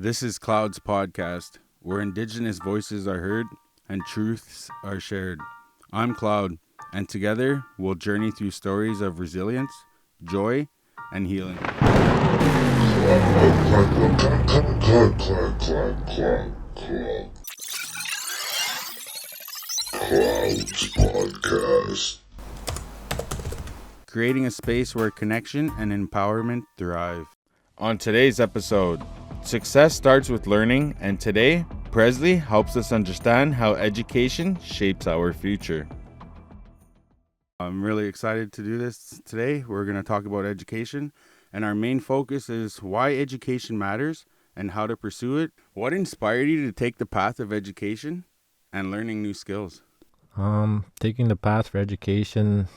This is Cloud's podcast, where Indigenous voices are heard and truths are shared. I'm Cloud, and together we'll journey through stories of resilience, joy, and healing. Cloud's podcast. Creating a space where connection and empowerment thrive. On today's episode, success starts with learning, and today, Presley helps us understand how education shapes our future. I'm really excited to do this today. We're going to talk about education, and our main focus is why education matters and how to pursue it. What inspired you to take the path of education and learning new skills? Taking the path for education,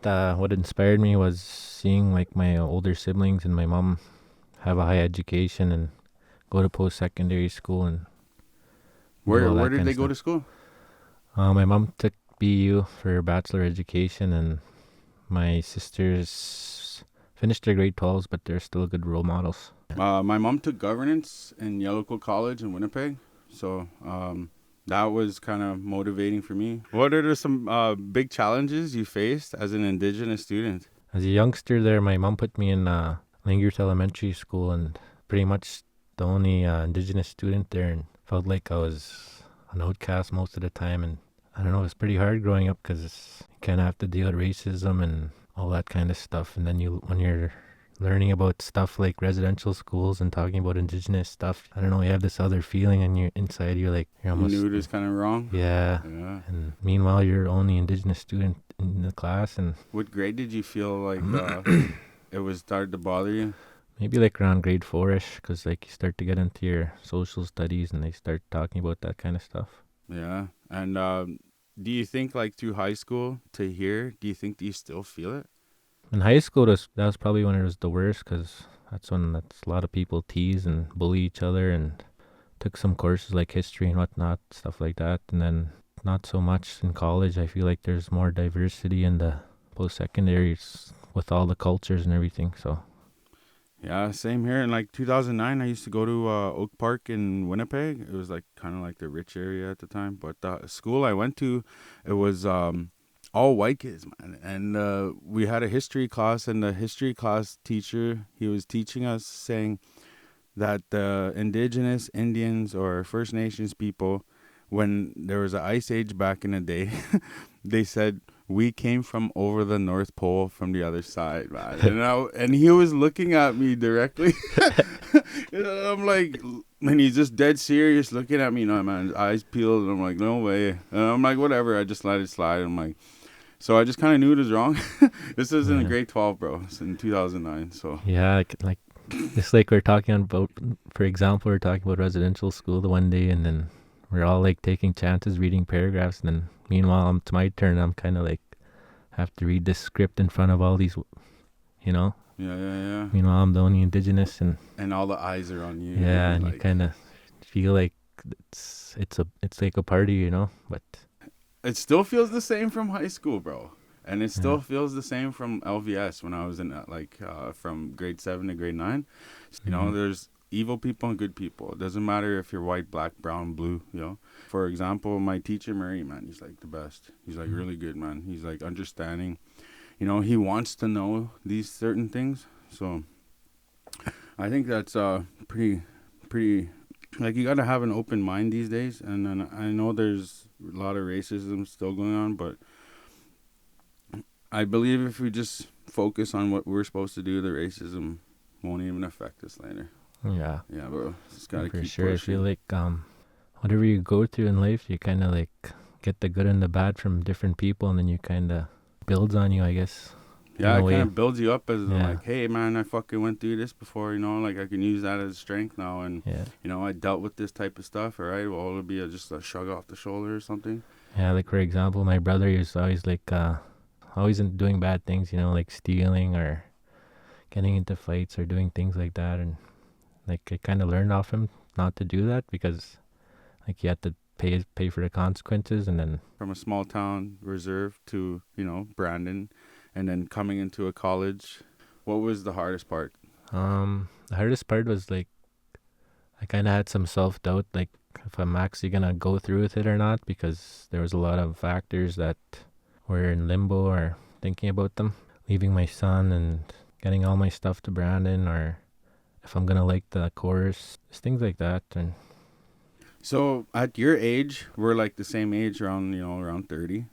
what inspired me was seeing like my older siblings and my mom have a high education and go to post-secondary school and where did they go to school? My mom took BU for her bachelor education, and my sisters finished their grade 12s, but they're still good role models. My mom took governance in Yellowcliff College in Winnipeg, so that was kind of motivating for me. What are some big challenges you faced as an Indigenous student? As a youngster there, my mom put me in Langers Elementary School, and pretty much the only Indigenous student there, and felt like I was an outcast most of the time. And I don't know, it was pretty hard growing up because you kind of have to deal with racism and all that kind of stuff. And then when you're learning about stuff like residential schools and talking about Indigenous stuff, I don't know, you have this other feeling, and you're inside, you're like, you're almost... You knew it was kind of wrong? Yeah. And meanwhile, you're only Indigenous student in the class. And what grade did you feel like it was started to bother you? Maybe like around grade 4-ish, because like you start to get into your social studies and they start talking about that kind of stuff. Yeah. And do you think like through high school to here, do you think you still feel it? In high school, that was probably when it was the worst, because that's when a lot of people tease and bully each other, and took some courses like history and whatnot, stuff like that. And then not so much in college. I feel like there's more diversity in the post-secondaries with all the cultures and everything, so... Yeah, same here. In like 2009, I used to go to Oak Park in Winnipeg. It was like kind of like the rich area at the time. But the school I went to, it was all white kids, man. And we had a history class, and the history class teacher, he was teaching us, saying that the Indigenous Indians or First Nations people, when there was an ice age back in the day, they said, we came from over the North Pole from the other side, man. And he was looking at me directly. I'm like, and he's just dead serious looking at me. No, man, his eyes peeled. And I'm like, no way. And I'm like, whatever. I just let it slide. I'm like, so I just kind of knew it was wrong. This is in grade 12, bro. It's in 2009. So yeah, like it's like we're talking about, for example, we're talking about residential school the one day, and then we're all like taking chances reading paragraphs, and then meanwhile it's my turn. I'm kind of like have to read this script in front of all these, you know. Yeah. Meanwhile, I'm the only Indigenous, and all the eyes are on you. Yeah, and like, you kind of feel like it's like a party, you know. But it still feels the same from high school, bro. And it still feels the same from LVS when I was in from grade 7 to grade 9. You know, there's evil people and good people. It doesn't matter if you're white, black, brown, blue, you know. For example, my teacher, Murray, man, he's like the best. He's like really good, man. He's like understanding. You know, he wants to know these certain things. So I think that's pretty, like, you got to have an open mind these days. And then I know there's a lot of racism still going on, but I believe if we just focus on what we're supposed to do, the racism won't even affect us later. Yeah, bro. Just gotta keep sure. pushing. I feel like whatever you go through in life, you kind of like get the good and the bad from different people, and then you kind of builds on you, I guess. Yeah, it kind of builds you up as like, hey, man, I fucking went through this before, you know, like I can use that as strength now, and you know, I dealt with this type of stuff. All right, well, it'll be just a shrug off the shoulder or something. Yeah, like for example, my brother is always like always doing bad things, you know, like stealing or getting into fights or doing things like that, and like I kind of learned off him not to do that, because like you had to pay for the consequences. And then from a small town reserve to, you know, Brandon, and then coming into a college, what was the hardest part? The hardest part was like I kind of had some self-doubt, like if I'm actually going to go through with it or not, because there was a lot of factors that were in limbo or thinking about them. Leaving my son and getting all my stuff to Brandon, or if I'm going to like the course, just things like that. And So at your age, we're like the same age, around around 30.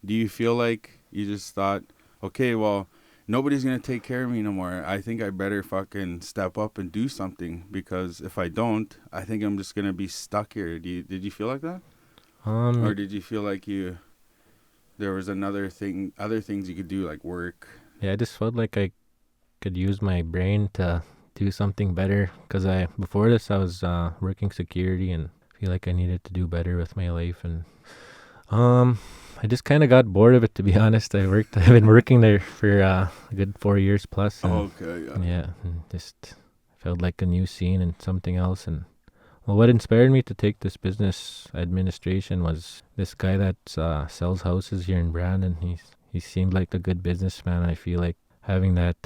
Do you feel like you just thought, okay, well, nobody's gonna take care of me no more. I think I better fucking step up and do something, because if I don't, I think I'm just gonna be stuck here. Did you feel like that, or um, did you feel like there was other things you could do, like work? yeah, I just felt like I could use my brain to do something better, because before this I was working security and feel like I needed to do better with my life. And um I just kind of got bored of it, to be honest. I've been working there for a good 4 years plus, and Okay, yeah. yeah, and just felt like a new scene and something else. And well, what inspired me to take this business administration was this guy that sells houses here in Brandon. He seemed like a good businessman. I feel like having that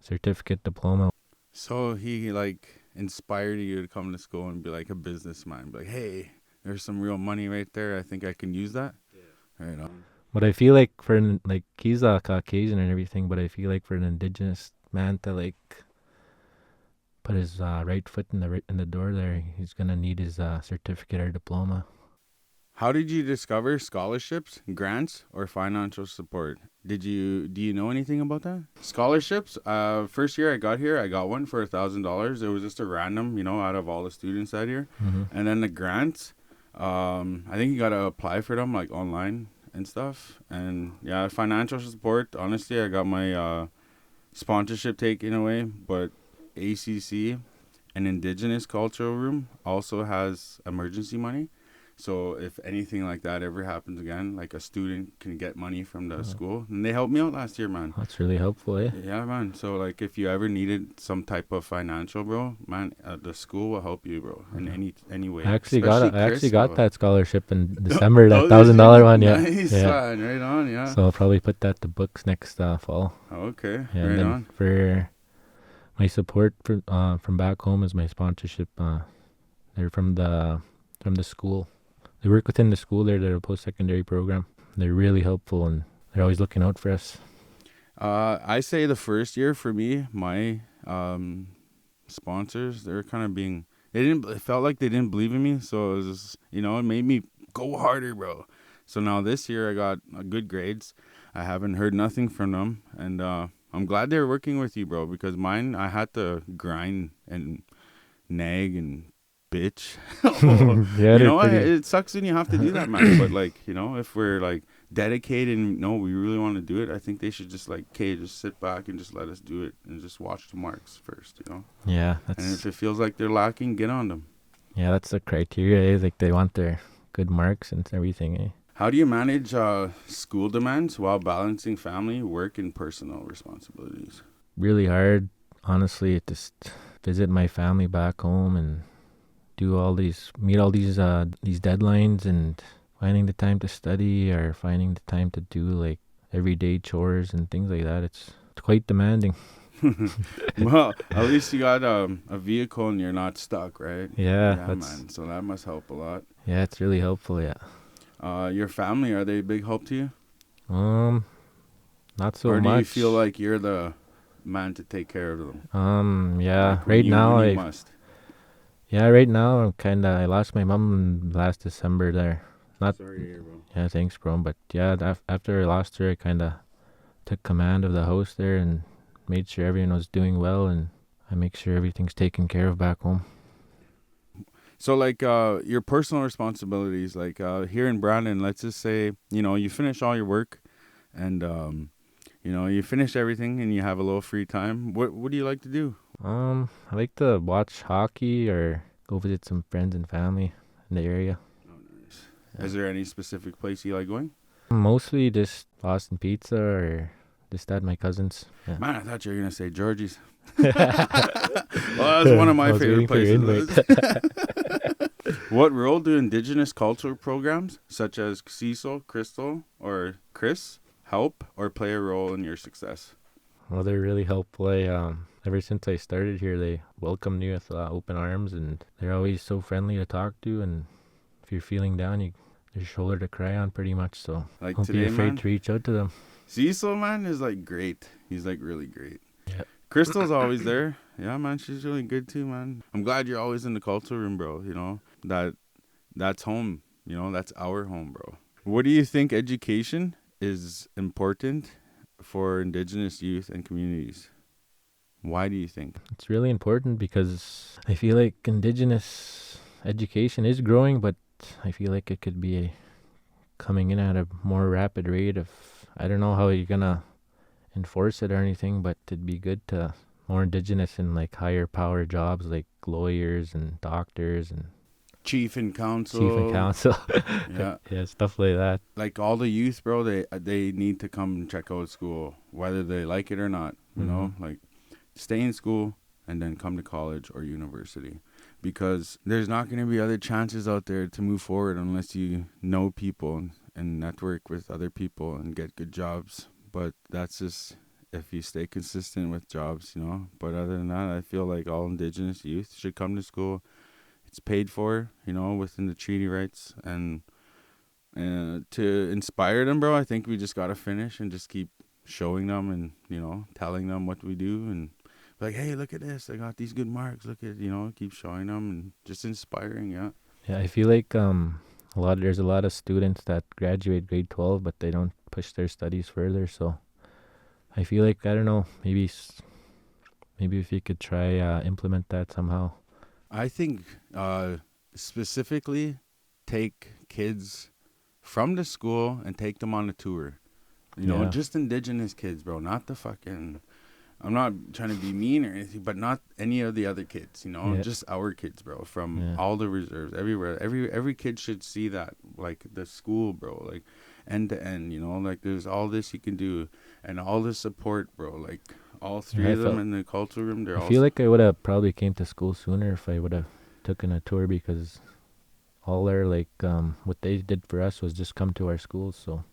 certificate diploma. So he like inspired you to come to school and be like a businessman, be like, hey, there's some real money right there. I think I can use that. Right on. But I feel like like he's a Caucasian and everything, but I feel like for an indigenous man to like put his right foot in the door there, he's gonna need his certificate or diploma. How did you discover scholarships, grants, or financial support? Do you know anything about that? Scholarships. First year I got here, I got one for $1,000. It was just a random, out of all the students out here. Mm-hmm. And then the grants, I think you gotta apply for them like online and stuff. And yeah, financial support. Honestly, I got my sponsorship taken away, but ACC, an Indigenous Cultural Room, also has emergency money. So if anything like that ever happens again, like a student can get money from the school, and they helped me out last year, man. That's really helpful, eh? Yeah, man. So like, if you ever needed some type of financial, bro, man, the school will help you, bro, in any way. I actually Chris, got bro. that scholarship in December, that Oh, did you? $1,000 one. Yeah, Nice, yeah. man. Right on, yeah. So I'll probably put that to books next fall. Okay, Yeah, right and then on. for my support from back home is my sponsorship. They're from the school. They work within the school. They're a post-secondary program. They're really helpful, and they're always looking out for us. I say the first year for me, my sponsors, they were kind of being, it felt like they didn't believe in me. So it was just, it made me go harder, bro. So now this year I got good grades. I haven't heard nothing from them. And I'm glad they're working with you, bro, because mine, I had to grind and nag and bitch. Yeah, they're pretty. It sucks when you have to do that, man. But like, if we're like dedicated and no, we really want to do it, I think they should just like, okay, just sit back and just let us do it and just watch the marks first. Yeah, And if it feels like they're lacking, get on them. that's the criteria. Like they want their good marks and everything. Eh? How do you manage school demands while balancing family, work, and personal responsibilities? Really hard, honestly. Just visit my family back home and meet all these deadlines, and finding the time to study or finding the time to do like everyday chores and things like that. It's quite demanding. Well, at least you got a vehicle and you're not stuck, right? Yeah, Yeah, man. So that must help a lot. Yeah, it's really helpful. Yeah. Your family, are they a big help to you? Not so or do much. you feel like you're the man to take care of them? Yeah. Like when you must. Yeah, right now I lost my mom last December there. Not. Sorry to hear, bro. Yeah, thanks, bro. But yeah, after I lost her, I kind of took command of the house there and made sure everyone was doing well, and I make sure everything's taken care of back home. So like your personal responsibilities, like here in Brandon, let's just say, you finish all your work and you finish everything and you have a little free time. What do you like to do? I like to watch hockey or go visit some friends and family in the area. Oh, nice. Yeah. Is there any specific place you like going? Mostly just Boston Pizza or just at my cousin's. Yeah. Man, I thought you were going to say Georgie's. Well, that's one of my favorite places. What role do Indigenous cultural programs such as Cecil, Crystal, or Chris help or play a role in your success? Well, they're really helpful. ever since I started here, they welcome you with open arms, and they're always so friendly to talk to. And if you're feeling down, there's a shoulder to cry on, pretty much. So Like don't be today, afraid man. to reach out to them. Cecil, man, is like great. He's like really great. Yeah. Crystal's always there. Yeah, man, she's really good too, man. I'm glad you're always in the culture room, bro. You know that's home. You know, that's our home, bro. What do you think education is important for Indigenous youth and communities? Why do you think? It's really important because I feel like Indigenous education is growing, but I feel like it could be coming in at a more rapid rate. Of I don't know how you're gonna enforce it or anything, but it'd be good to more Indigenous in like higher power jobs like lawyers and doctors and Chief and chief and council. council. Yeah. Yeah, stuff like that. Like all the youth, bro, they need to come and check out school, whether they like it or not. You Mm-hmm. know, like stay in school and then come to college or university, because there's not going to be other chances out there to move forward unless you know people and network with other people and get good jobs. But that's just if you stay consistent with jobs, you know. But other than that, I feel like all Indigenous youth should come to school. It's paid for, you know, within the treaty rights, and to inspire them, bro, I think we just gotta finish and just keep showing them and, you know, telling them what we do, and like, hey, look at this, I got these good marks, look at, you know, keep showing them and just inspiring. Yeah. Yeah, I feel like there's a lot of students that graduate grade 12, but they don't push their studies further. So I feel like I don't know, maybe if you could try implement that somehow. I think specifically take kids from the school and take them on a tour. You know, Yeah, just Indigenous kids, bro, not the fucking. I'm not trying to be mean or anything, but not any of the other kids, you know, yeah, just our kids, bro, from yeah. all the reserves, everywhere. Every kid should see that, like the school, bro, like end to end, you know, like there's all this you can do and all the support, bro, like all Yeah, three of them in the culture room, they're I all. feel like I would have probably came to school sooner if I would have taken a tour, because all their like what they did for us was just come to our schools. So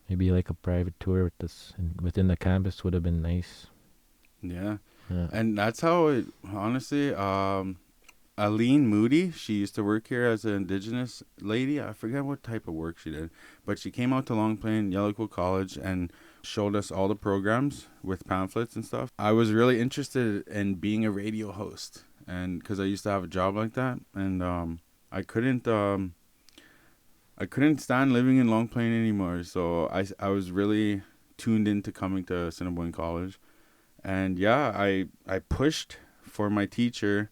maybe like a private tour with this within the campus would have been nice. Yeah. Yeah. And that's how it, honestly, Aline Moody, she used to work here as an Indigenous lady. I forget what type of work she did, but she came out to Long Plain Yellowquill College and showed us all the programs with pamphlets and stuff. I was really interested in being a radio host, and because I used to have a job like that, and I couldn't I couldn't stand living in Long Plain anymore. So I was really tuned into coming to Assiniboine College, and yeah, I pushed for my teacher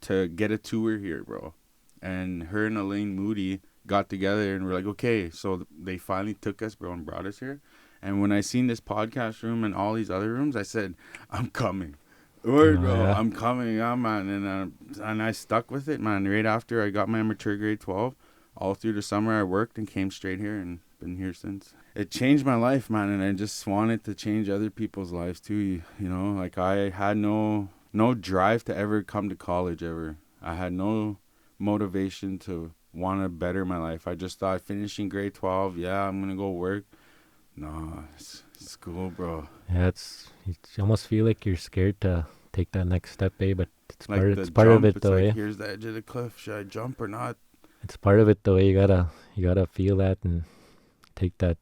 to get a tour here, bro. And her and Elaine Moody got together and we're like, okay. So they finally took us, bro, and brought us here. And when I seen this podcast room and all these other rooms, I said, I'm coming. Word, Oh bro, yeah. I'm coming, yeah, man. And I stuck with it, man. Right after I got my mature grade 12, all through the summer I worked and came straight here and been here since. It changed my life, man, and I just wanted to change other people's lives too. You know, like I had no drive to ever come to college ever. I had no motivation to want to better my life. I just thought finishing grade 12, yeah, I'm gonna go work. No, it's school, bro. Yeah, you almost feel like you're scared to take that next step, eh? But Like the it's part of jump, it it's though, like eh? here's the edge of the cliff. Should I jump or not? It's part of it though, eh? You gotta feel that and take that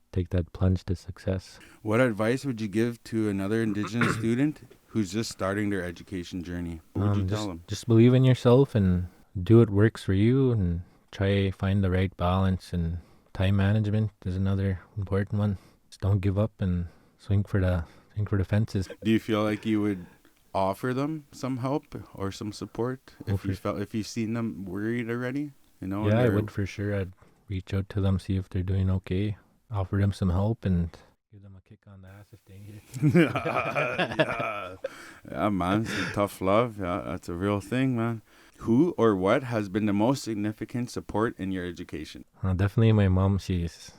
plunge to success. What advice would you give to another Indigenous student who's just starting their education journey? What would you tell them? Just believe in yourself and do what works for you, and try find the right balance. And time management is another important one. Just don't give up and swing for the fences. Do you feel like you would offer them some help or some support if you seen them worried already? You know, Yeah, I would for sure. I'd reach out to them, see if they're doing okay, offer them some help, and give them a kick on the ass if they need it. yeah, yeah, man. It's a tough love. Yeah, that's a real thing, man. Who or what has been the most significant support in your education? Definitely my mom. She's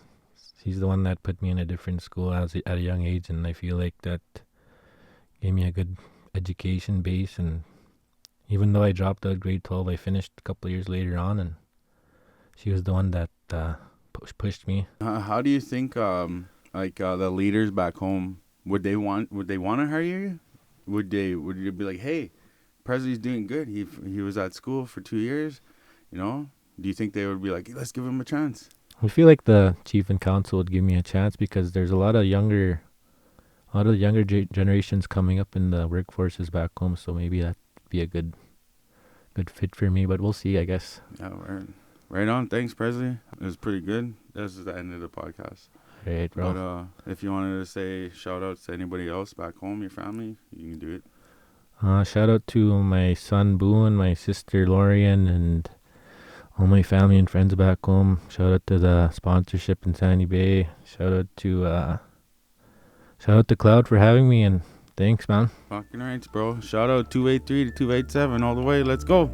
the one that put me in a different school at a young age, and I feel like that gave me a good education base. And even though I dropped out grade 12, I finished a couple of years later on, and she was the one that pushed me. How do you think the leaders back home would they want to hire you? Would you be like, hey, Presley's doing good. He was at school for 2 years. You know, do you think they would be like, hey, let's give him a chance? I feel like the chief and council would give me a chance because there's a lot of younger generations coming up in the workforces back home. So maybe that'd be a good fit for me. But we'll see, I guess. Yeah, right on. Thanks, Presley. It was pretty good. This is the end of the podcast. All right, But bro. if you wanted to say shout outs to anybody else back home, your family, you can do it. Shout out to my son Boone, my sister Lorian, and all my family and friends back home. Shout out to the sponsorship in Sandy Bay. Shout out to Cloud for having me, and thanks, man. Fucking rights, bro. Shout out 283 to 287 all the way. Let's go.